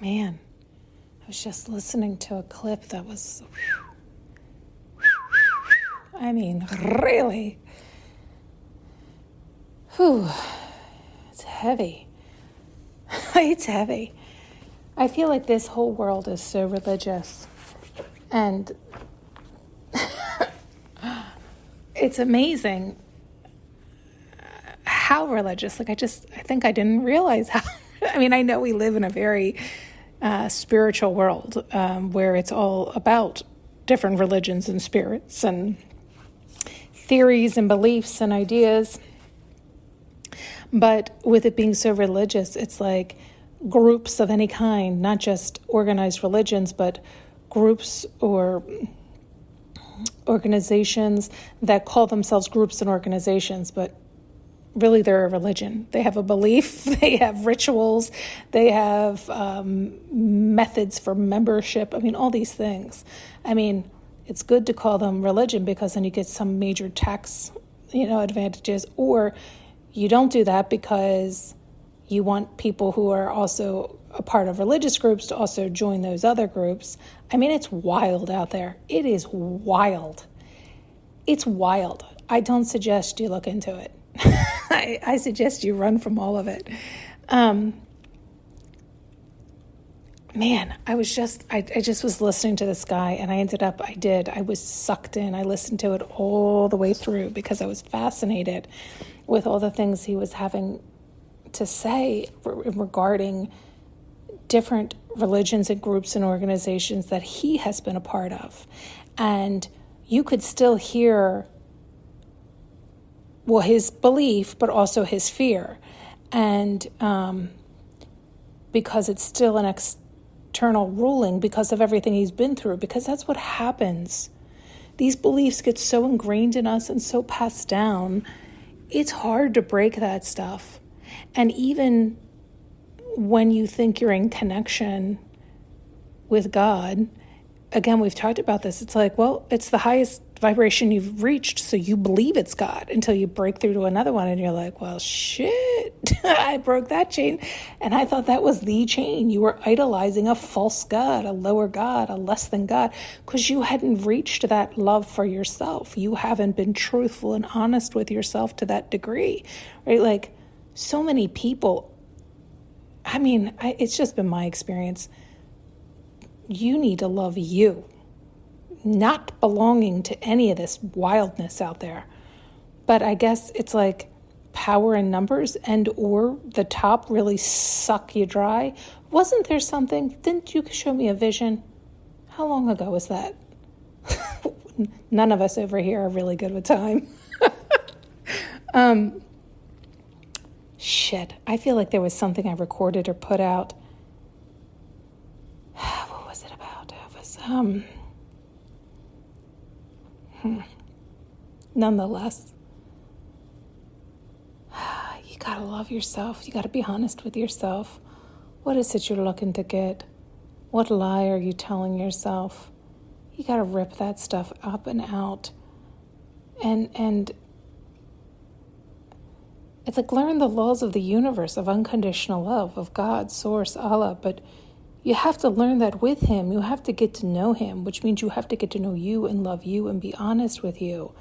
Man, I was just listening to a clip that was, I mean, really, it's heavy. It's heavy. I feel like this whole world is so religious, and it's amazing how religious. Like, I think I didn't realize how. I mean, I know we live in a very spiritual world where it's all about different religions and spirits and theories and beliefs and ideas. But with it being so religious, it's like groups of any kind, not just organized religions, but groups or organizations that call themselves groups and organizations, but really they're a religion. They have a belief, they have rituals, they have methods for membership. I mean, all these things. I mean, it's good to call them religion because then you get some major tax, advantages, or you don't do that because you want people who are also a part of religious groups to also join those other groups. I mean, it's wild out there. It is wild. It's wild. I don't suggest you look into it. I suggest you run from all of it. Man, I just was listening to this guy, and I was sucked in. I listened to it all the way through because I was fascinated with all the things he was having to say regarding different religions and groups and organizations that he has been a part of. And you could still hear, his belief, but also his fear. And because it's still an external ruling because of everything he's been through, because that's what happens. These beliefs get so ingrained in us and so passed down, it's hard to break that stuff. And even when you think you're in connection with God, again, we've talked about this. It's like, it's the highest vibration you've reached, so you believe it's God until you break through to another one and you're like, well, shit, I broke that chain. And I thought that was the chain. You were idolizing a false God, a lower God, a less than God, because you hadn't reached that love for yourself. You haven't been truthful and honest with yourself to that degree, right? Like, so many people, I mean, it's just been my experience. You need to love you, not belonging to any of this wildness out there. But I guess it's like power in numbers and or the top really suck you dry. Wasn't there something? Didn't you show me a vision? How long ago was that? None of us over here are really good with time. Shit, I feel like there was something I recorded or put out. What was it about? It was, Nonetheless, you gotta love yourself. You gotta be honest with yourself. What is it you're looking to get? What lie are you telling yourself? You gotta rip that stuff up and out. And it's like, learn the laws of the universe, of unconditional love, of God, Source, Allah, but you have to learn that with Him. You have to get to know Him, which means you have to get to know you and love you and be honest with you.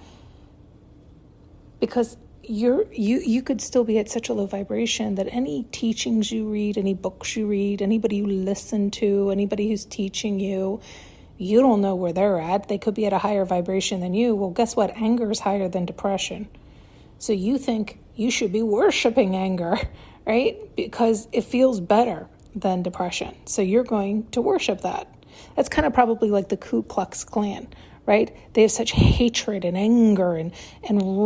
Because you could still be at such a low vibration that any teachings you read, any books you read, anybody you listen to, anybody who's teaching you, you don't know where they're at. They could be at a higher vibration than you. Well, guess what? Anger is higher than depression. So you think you should be worshiping anger, right? Because it feels better than depression. So you're going to worship that. That's kind of probably like the Ku Klux Klan, right? They have such hatred and anger and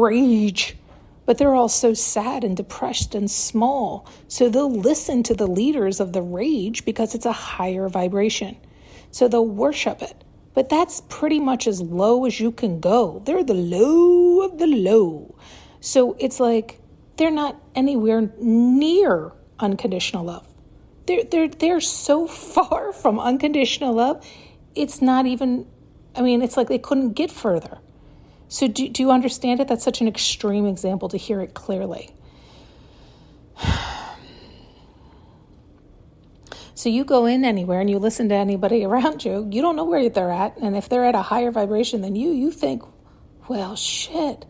rage, but they're all so sad and depressed and small. So they'll listen to the leaders of the rage because it's a higher vibration. So they'll worship it. But that's pretty much as low as you can go. They're the low of the low. So it's like they're not anywhere near unconditional love. They're so far from unconditional love. It's not even, it's like they couldn't get further. So do you understand it? That's such an extreme example to hear it clearly. So you go in anywhere and you listen to anybody around you, you don't know where they're at. And if they're at a higher vibration than you think, well, shit,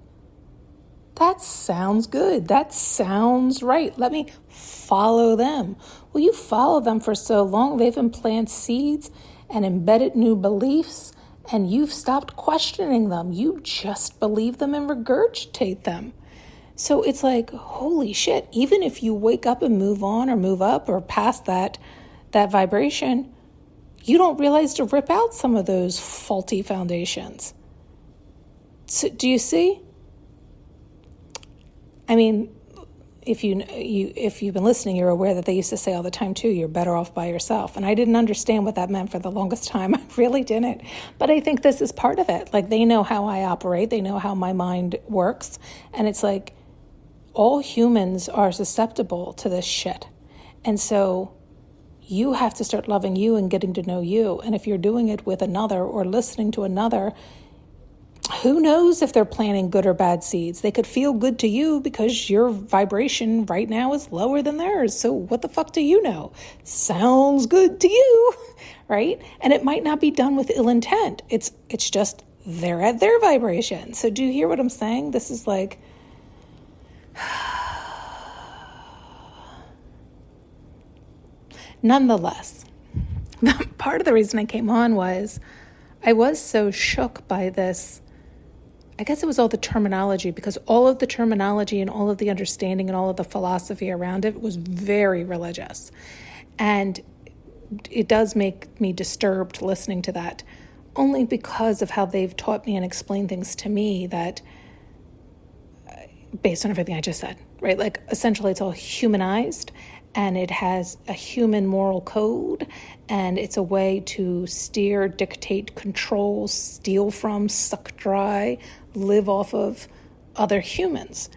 that sounds good. That sounds right. Let me follow them. Well, you follow them for so long, they've implanted seeds and embedded new beliefs, and you've stopped questioning them. You just believe them and regurgitate them. So it's like, holy shit, even if you wake up and move on or move up or past that vibration, you don't realize to rip out some of those faulty foundations. So, do you see? I mean, if you've been listening, you're aware that they used to say all the time too, you're better off by yourself. And I didn't understand what that meant for the longest time. I really didn't. But I think this is part of it. Like, they know how I operate. They know how my mind works. And it's like, all humans are susceptible to this shit. And so you have to start loving you and getting to know you. And if you're doing it with another or listening to another, who knows if they're planting good or bad seeds? They could feel good to you because your vibration right now is lower than theirs. So what the fuck do you know? Sounds good to you, right? And it might not be done with ill intent. It's just they're at their vibration. So do you hear what I'm saying? This is like... Nonetheless, part of the reason I came on was I was so shook by this. I guess it was all the terminology, because all of the terminology and all of the understanding and all of the philosophy around it was very religious. And it does make me disturbed listening to that, only because of how they've taught me and explained things to me that, based on everything I just said, right? Like, essentially it's all humanized, and it has a human moral code, and it's a way to steer, dictate, control, steal from, suck dry, live off of other humans.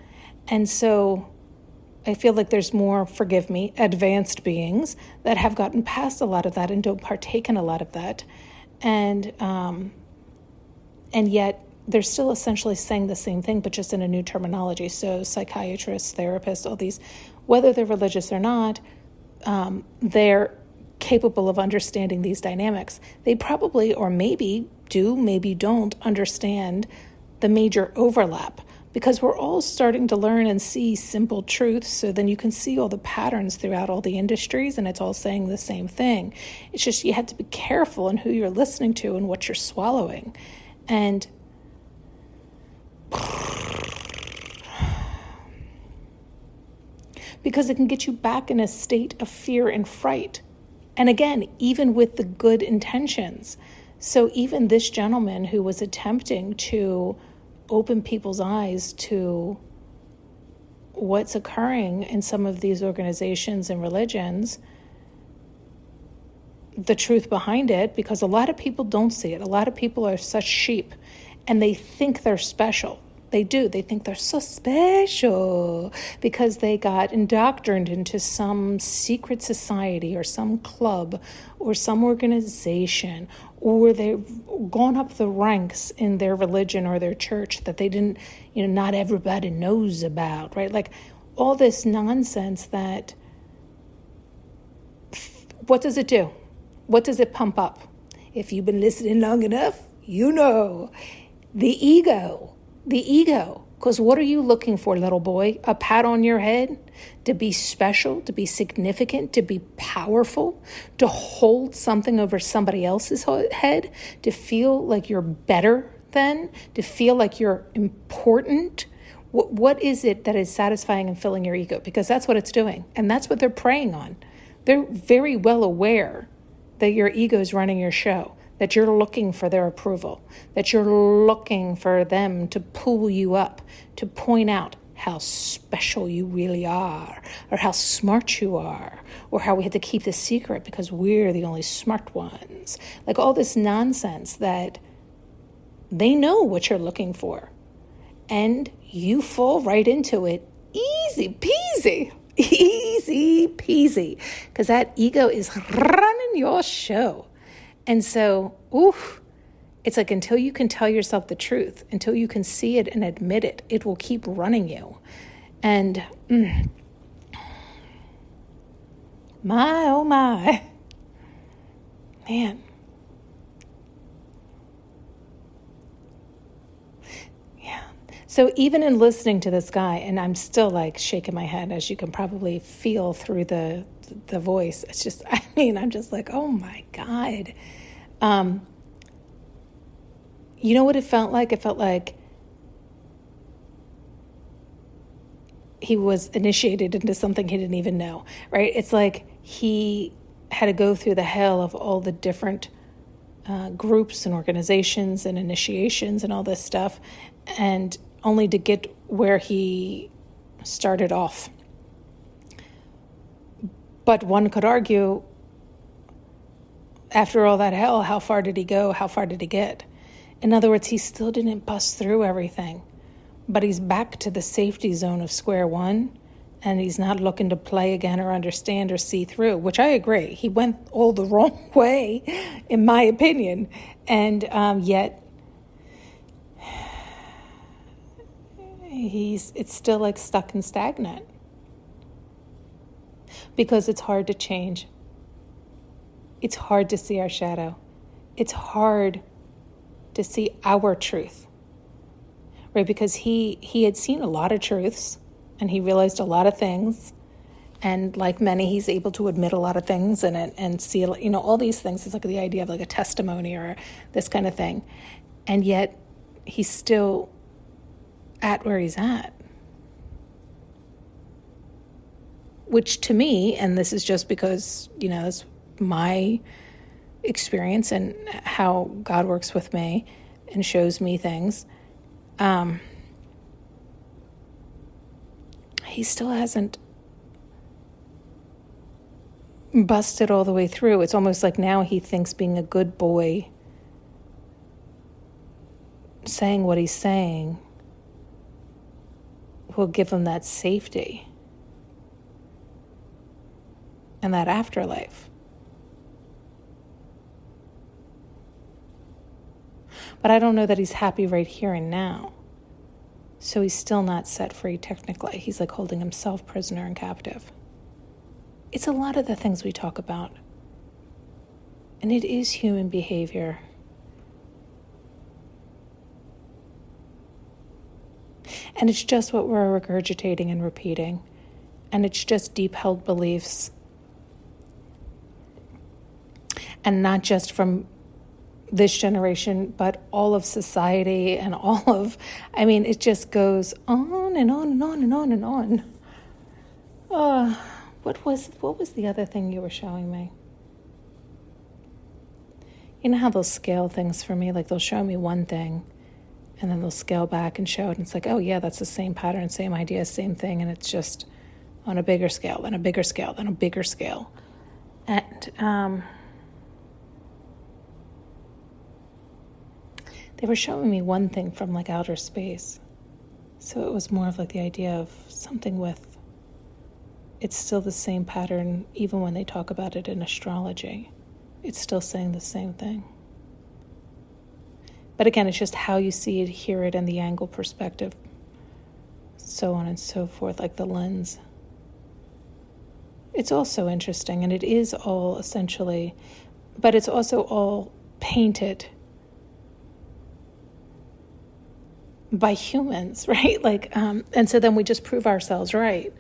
And so I feel like there's more, forgive me, advanced beings that have gotten past a lot of that and don't partake in a lot of that. And yet they're still essentially saying the same thing, but just in a new terminology. So psychiatrists, therapists, all these, whether they're religious or not, they're capable of understanding these dynamics. They probably, or maybe do, maybe don't understand the major overlap, because we're all starting to learn and see simple truths. So then you can see all the patterns throughout all the industries, and it's all saying the same thing. It's just you have to be careful in who you're listening to and what you're swallowing. And because it can get you back in a state of fear and fright. And again, even with the good intentions. So even this gentleman who was attempting to open people's eyes to what's occurring in some of these organizations and religions, the truth behind it, because a lot of people don't see it. A lot of people are such sheep, and they think they're special. They do. They think they're so special because they got indoctrined into some secret society or some club or some organization, or they've gone up the ranks in their religion or their church that they didn't, not everybody knows about, right? Like all this nonsense that, what does it do? What does it pump up? If you've been listening long enough, the ego. Because what are you looking for, little boy? A pat on your head? To be special, to be significant, to be powerful, to hold something over somebody else's head, to feel like you're better than, to feel like you're important? What is it that is satisfying and filling your ego? Because that's what it's doing. And that's what they're preying on. They're very well aware that your ego is running your show, that you're looking for their approval, that you're looking for them to pull you up, to point out how special you really are, or how smart you are, or how we had to keep the secret because we're the only smart ones. Like all this nonsense that they know what you're looking for. And you fall right into it. Easy peasy. Easy peasy. Because that ego is running your show. And so, it's like until you can tell yourself the truth, until you can see it and admit it, it will keep running you. And my, oh my, Man. Yeah. So even in listening to this guy, and I'm still like shaking my head, as you can probably feel through the voice. It's just, I'm just like, oh my God. You know what it felt like? It felt like he was initiated into something he didn't even know, right? It's like he had to go through the hell of all the different groups and organizations and initiations and all this stuff, and only to get where he started off. But one could argue, after all that hell, how far did he go? How far did he get? In other words, he still didn't bust through everything, but he's back to the safety zone of square one, and he's not looking to play again or understand or see through, which I agree. He went all the wrong way, in my opinion, and yet it's still like stuck and stagnant because it's hard to change. It's hard to see our shadow. It's hard to see our truth, right? Because he had seen a lot of truths and he realized a lot of things. And like many, he's able to admit a lot of things and see, all these things. It's like the idea of like a testimony or this kind of thing. And yet he's still at where he's at. Which to me, and this is just because, it's my experience and how God works with me and shows me things, he still hasn't busted all the way through. It's almost like now he thinks being a good boy, saying what he's saying, will give him that safety and that afterlife. But I don't know that he's happy right here and now. So he's still not set free technically. He's like holding himself prisoner and captive. It's a lot of the things we talk about. And it is human behavior. And it's just what we're regurgitating and repeating. And it's just deep held beliefs. And not just from this generation, but all of society and it just goes on and on and on and on and on. What was the other thing you were showing me? You know how they'll scale things for me? Like they'll show me one thing and then they'll scale back and show it. And it's like, oh yeah, that's the same pattern, same idea, same thing. And it's just on a bigger scale, then a bigger scale, then a bigger scale. And they were showing me one thing from like outer space. So it was more of like the idea of something with, it's still the same pattern, even when they talk about it in astrology. It's still saying the same thing. But again, it's just how you see it, hear it, and the angle perspective, so on and so forth, like the lens. It's also interesting, and it is all essentially, but it's also all painted by humans, right? And so then we just prove ourselves right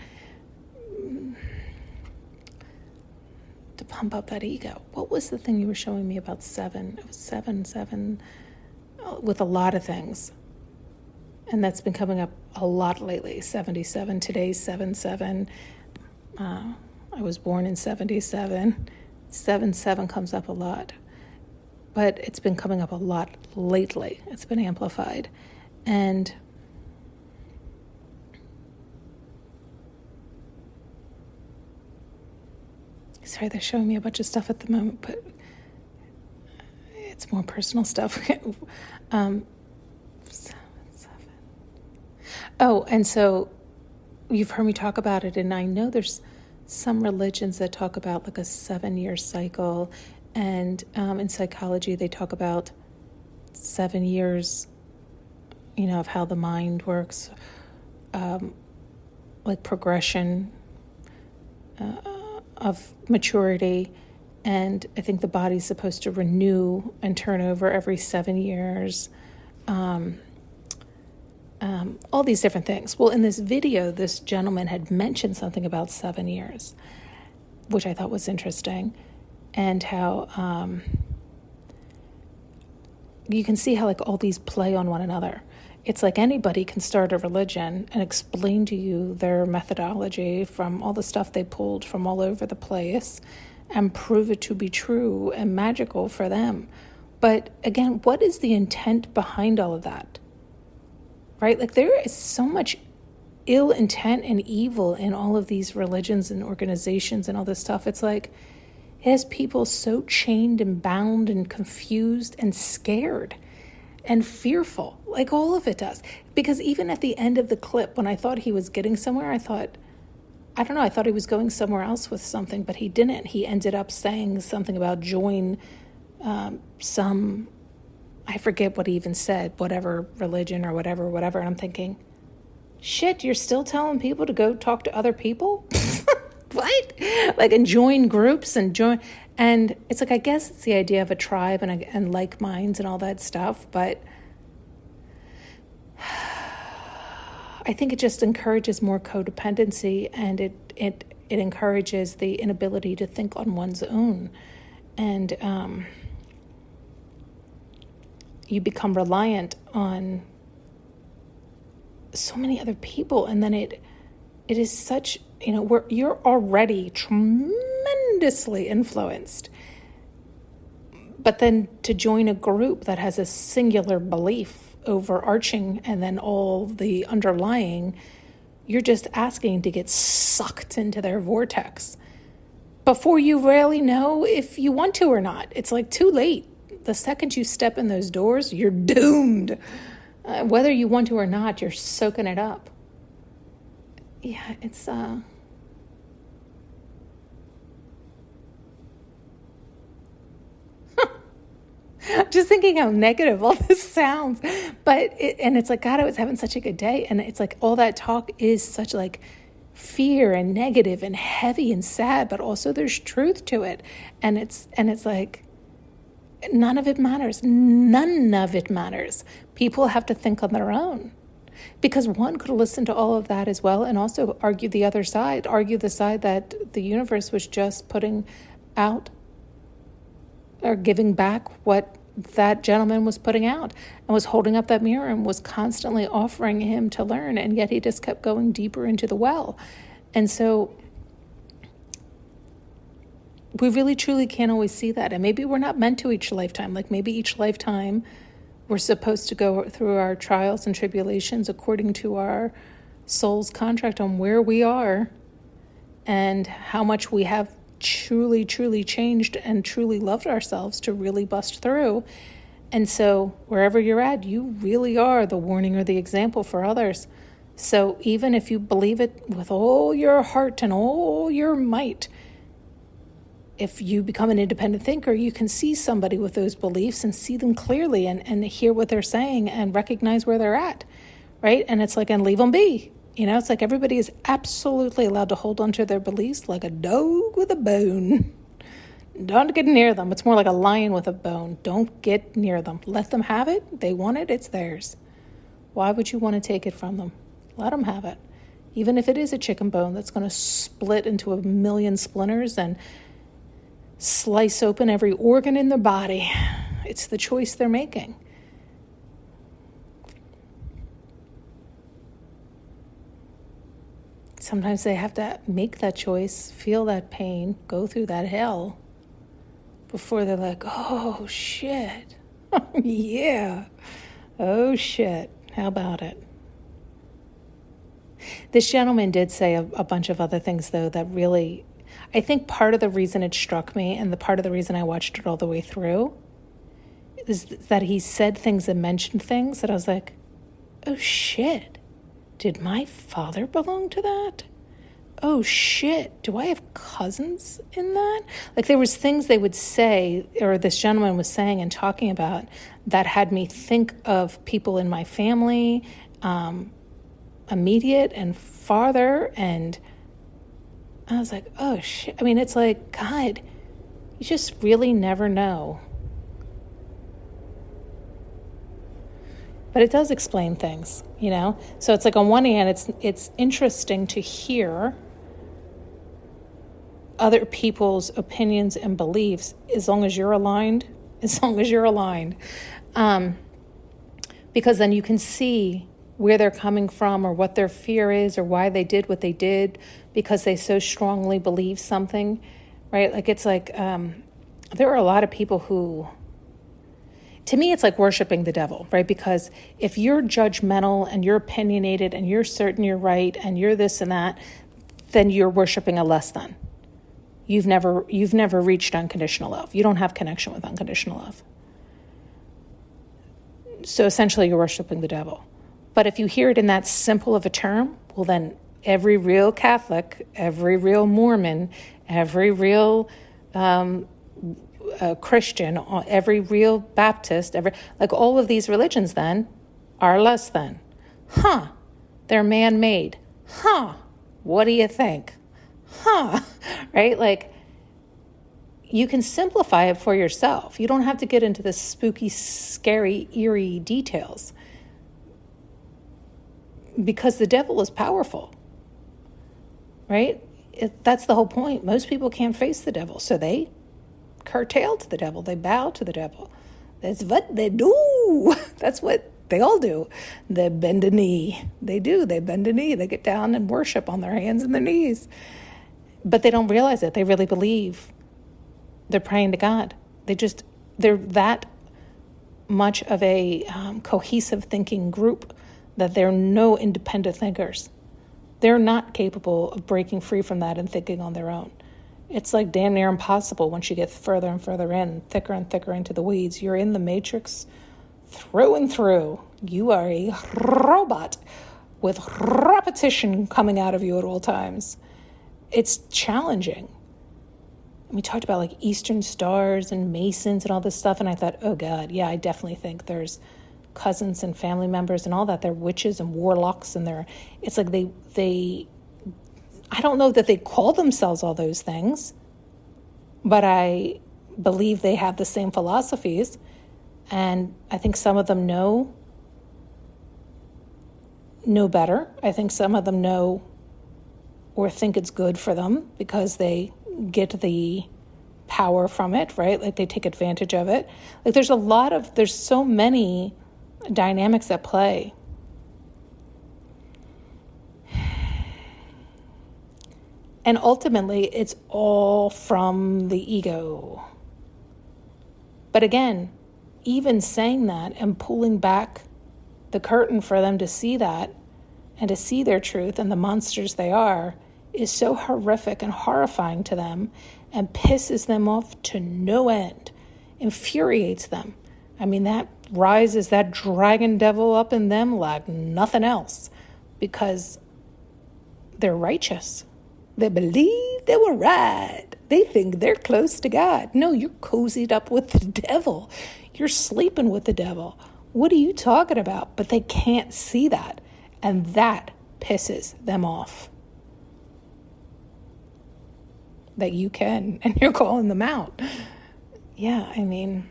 to pump up that ego. What was the thing you were showing me about 7? It was 7 with a lot of things. And that's been coming up a lot lately. 77, today's 7. I was born in 77. 7 comes up a lot. But it's been coming up a lot lately. It's been amplified. And sorry, they're showing me a bunch of stuff at the moment, but it's more personal stuff. 7. Oh, and so you've heard me talk about it, and I know there's some religions that talk about like a 7-year cycle, and in psychology they talk about 7 years, of how the mind works, like progression of maturity, And I think the body's supposed to renew and turn over every 7 years. All these different things. Well, in this video, this gentleman had mentioned something about 7 years, which I thought was interesting, and how you can see how like all these play on one another. It's like anybody can start a religion and explain to you their methodology from all the stuff they pulled from all over the place and prove it to be true and magical for them. But again, what is the intent behind all of that? Right? Like there is so much ill intent and evil in all of these religions and organizations and all this stuff. It's like it has people so chained and bound and confused and scared and fearful. Like all of it does. Because even at the end of the clip, when I thought he was getting somewhere, I thought he was going somewhere else with something, but he didn't. He ended up saying something about join I forget what he even said, whatever religion or whatever. And I'm thinking, shit, you're still telling people to go talk to other people? What? Like, and join groups and join. And it's like, I guess it's the idea of a tribe and like minds and all that stuff. But I think it just encourages more codependency, and it encourages the inability to think on one's own. And you become reliant on so many other people, and then it is such, where you're already tremendously influenced, but then to join a group that has a singular belief overarching and then all the underlying, you're just asking to get sucked into their vortex before you really know if you want to or not. It's like too late. The second you step in those doors, you're doomed. Whether you want to or not, you're soaking it up. Yeah, it's just thinking how negative all this sounds. But it's like, God, I was having such a good day. And it's like all that talk is such like fear and negative and heavy and sad, but also there's truth to it. And it's like, none of it matters. None of it matters. People have to think on their own. Because one could listen to all of that as well and also argue the other side, argue the side that the universe was just putting out or giving back what that gentleman was putting out and was holding up that mirror and was constantly offering him to learn. And yet he just kept going deeper into the well. And so we really truly can't always see that. And maybe we're not meant to each lifetime. Like maybe each lifetime we're supposed to go through our trials and tribulations according to our soul's contract on where we are and how much we have truly, truly changed and truly loved ourselves to really bust through. And so wherever you're at, you really are the warning or the example for others. So even if you believe it with all your heart and all your might, if you become an independent thinker, you can see somebody with those beliefs and see them clearly and hear what they're saying and recognize where they're at, right? And it's like, and leave them be. It's like everybody is absolutely allowed to hold on to their beliefs like a dog with a bone. Don't get near them. It's more like a lion with a bone. Don't get near them. Let them have it. They want it. It's theirs. Why would you want to take it from them? Let them have it. Even if it is a chicken bone that's going to split into a million splinters and slice open every organ in their body. It's the choice they're making. Sometimes they have to make that choice, feel that pain, go through that hell before they're like, oh, shit. Yeah. Oh, shit. How about it? This gentleman did say a bunch of other things, though, that really, I think part of the reason it struck me and the part of the reason I watched it all the way through is that he said things and mentioned things that I was like, oh, shit. Did my father belong to that? Oh, shit. Do I have cousins in that? Like there was things they would say, or this gentleman was saying and talking about that had me think of people in my family, immediate and farther. And I was like, oh, shit. I mean, it's like, God, You just really never know. But it does explain things, So it's like on one hand, it's interesting to hear other people's opinions and beliefs as long as you're aligned. Because then you can see where they're coming from or what their fear is or why they did what they did because they so strongly believe something, right? Like it's like there are a lot of people who, to me, it's like worshiping the devil, right? Because if you're judgmental and you're opinionated and you're certain you're right and you're this and that, then you're worshiping a less than. You've never reached unconditional love. You don't have connection with unconditional love. So essentially you're worshiping the devil. But if you hear it in that simple of a term, well then every real Catholic, every real Mormon, every real Christian, every real Baptist, like all of these religions then are less than. They're man-made. What do you think? Right? Like, you can simplify it for yourself. You don't have to get into the spooky, scary, eerie details. Because the devil is powerful. Right? That's the whole point. Most people can't face the devil, so they curtail to the devil. They bow to the devil. That's what they do. That's what they all do. They bend a knee. They do. They bend a knee. They get down and worship on their hands and their knees. But they don't realize it. They really believe they're praying to God. They're that much of a cohesive thinking group that they're no independent thinkers. They're not capable of breaking free from that and thinking on their own. It's like damn near impossible once you get further and further in, thicker and thicker into the weeds. You're in the matrix through and through. You are a robot with repetition coming out of you at all times. It's challenging. We talked about like Eastern stars and Masons and all this stuff, and I thought, oh God, yeah, I definitely think there's cousins and family members and all that. They're witches and warlocks, and it's like they I don't know that they call themselves all those things, but I believe they have the same philosophies, and I think some of them know better. I think some of them know or think it's good for them because they get the power from it, right? Like they take advantage of it. Like there's so many dynamics at play. And ultimately, it's all from the ego. But again, even saying that and pulling back the curtain for them to see that and to see their truth and the monsters they are is so horrific and horrifying to them and pisses them off to no end, infuriates them. I mean, that rises that dragon devil up in them like nothing else because they're righteous. They believe they were right. They think they're close to God. No, you're cozied up with the devil. You're sleeping with the devil. What are you talking about? But they can't see that. And that pisses them off. That you can, and you're calling them out. Yeah, I mean,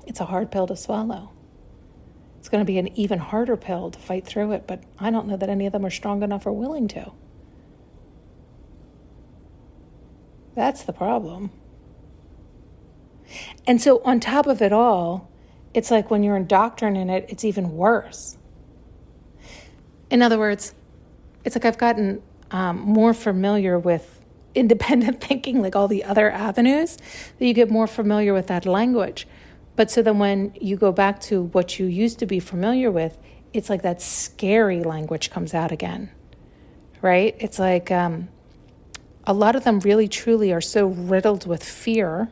it's a hard pill to swallow. It's going to be an even harder pill to fight through it, but I don't know that any of them are strong enough or willing to. That's the problem. And so on top of it all, it's like when you're indoctrinated in it, it's even worse. In other words, it's like I've gotten more familiar with independent thinking, like all the other avenues, that you get more familiar with that language. But so then when you go back to what you used to be familiar with, it's like that scary language comes out again, right? It's like a lot of them really truly are so riddled with fear,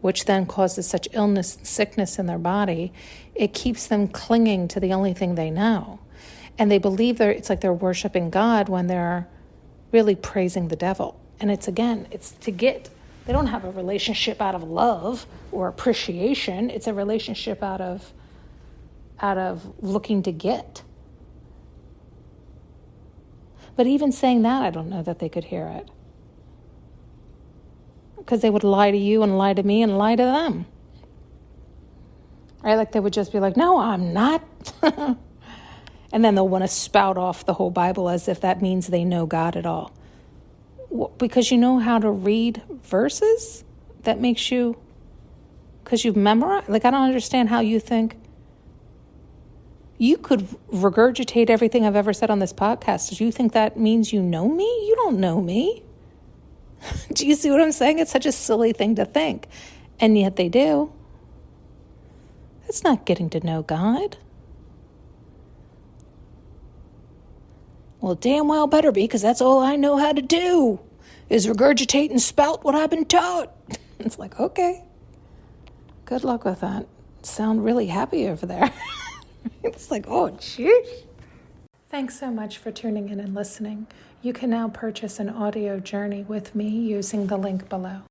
which then causes such illness and sickness in their body, it keeps them clinging to the only thing they know. And they believe it's like they're worshiping God when they're really praising the devil. And it's they don't have a relationship out of love or appreciation. It's a relationship out of looking to get. But even saying that, I don't know that they could hear it. because they would lie to you and lie to me and lie to them. Right? Like they would just be like, no, I'm not. And then they'll want to spout off the whole Bible as if that means they know God at all. Because you know how to read verses? That makes you, because you've memorized? Like, I don't understand how you think you could regurgitate everything I've ever said on this podcast. Do you think that means you know me? You don't know me. Do you see what I'm saying? It's such a silly thing to think. And yet they do. It's not getting to know God. Well, damn well better be, because that's all I know how to do is regurgitate and spout what I've been taught. It's like, okay, good luck with that. Sound really happy over there. It's like, oh, jeez. Thanks so much for tuning in and listening. You can now purchase an audio journey with me using the link below.